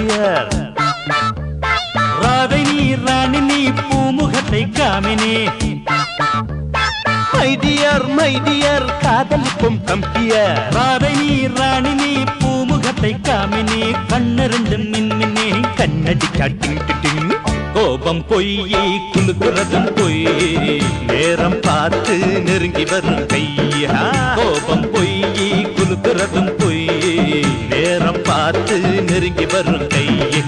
கம்பியர் ராதை நீ ராணி நீ பூமுகத்தை Gamini my dear காதலிக்கும் கம்பியர் ராதை நீ ராணி நீ பூமுகத்தை காமினி கண்ணறிந்து மின்மினி கண்ணடி காட்டிங் கோபம் பொய்யே குலுக்குறதும் பொய் நேரம் பார்த்து நெருங்கி வரும் கையா கோபம் பொய்யே குலுக்குறதும் பொய் நேரம் பார்த்து நெருங்கி வரும் கையே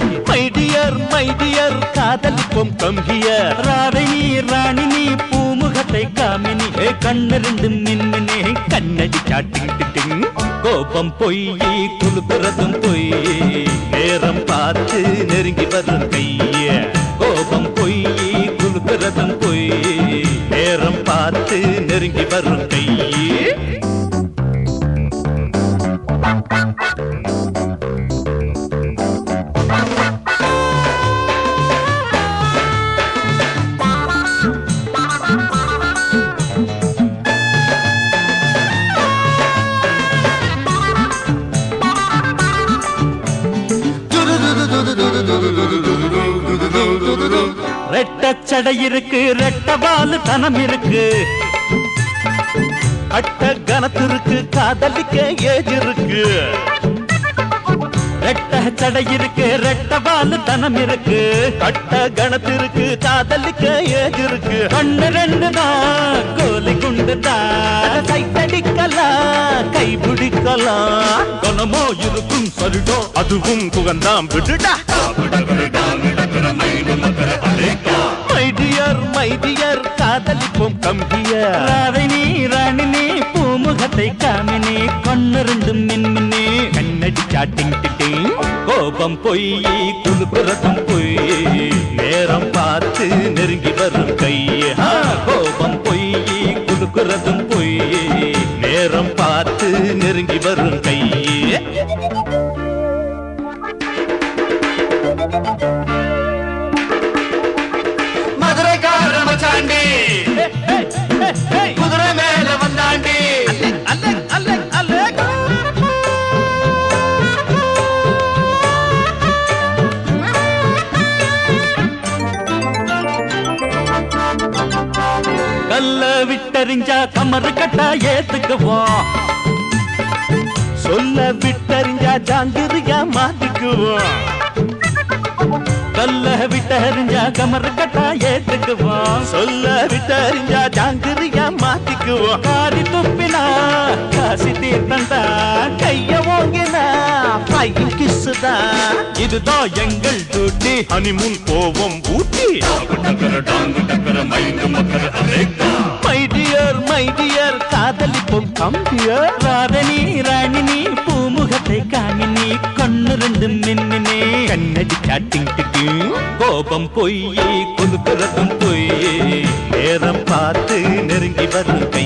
மை டியர் காதலிக்கும் கம்பியர் ராதை நீ ராணி நீ பூமுகத்தை காமினி கண்ணறிந்து மின்மினி கண்ணடி காட்டிங் கோபம் பொய்யே குலுக்குறதும் பொய் நேரம் பார்த்து நெருங்கி வரும் கையா கோபம் பொய்யே குலுக்குறதும் பொய் நேரம் பார்த்து நெருங்கி வரும் கையே ரெட்டச்சடை இருக்கு ரெட்டவாலு தனம் இருக்கு அட்ட கனத்திற்கு காதலிக்க ஏஜ் இருக்கு ரெட்டச்சடை இருக்கு ரெட்டவாலு தனம் இருக்கு அட்ட கணத்திற்கு காதலிக்க ஏஜ் இருக்கு கண்ணு ரெண்டு தான் கோலி குண்டு தான் சைத்தடிக்கலாம் கை பிடிக்கலாம் குணமோ இருக்கும் சொல்லிட்டோ அதுவும் குகந்தாம் விடுடா மை டியர் காதலிப்போம் கம்பியர் ராதை நீ ராணி நீ பூமுகத்தை காமினி கண்ணறிந்து மின்மினி கண்ணடி காட்டிங் கோபம் பொய்யே குலுக்குறதும் பொய் நேரம் பார்த்து நெருங்கி வரும் கையே கோபம் பொய்யே குலுக்குறதும் பொய் நேரம் பார்த்து நெருங்கி வரும் கையே குதிரை மேல வந்தாண்டி கல்ல விட்டறிஞ்சா கமரு கட்டா ஏத்துக்குவோம் சொல்ல விட்டறிஞ்சா ஜாங்கிரியா மாத்திக்குவோம் கல்ல விட்டறிஞ்சா கமரு கட்டா ஏத்துக்குவோம் சொல்ல விட்டறிஞ்சா ஜாங்கிரியா மாத்திக்குவோம் காதி துப்பினா காசி தீர்த்தந்தா கைய ஓங்கினா பையன் கிசுதா இதுதான் எங்கள் டூட்டி ஹனிமூன் போவோம் ஊட்டி மை டியர் காதலிப்போம் கம்பியர் ராதை நீ ராணி நீ பூமுகத்தை காமினி கண்ணு ரெண்டு மின்மினி கண்ணடி காட்டிங் கோபம் பொய்யே குலுக்குறதும் பொய் நேரம் பார்த்து நெருங்கி வரும் கை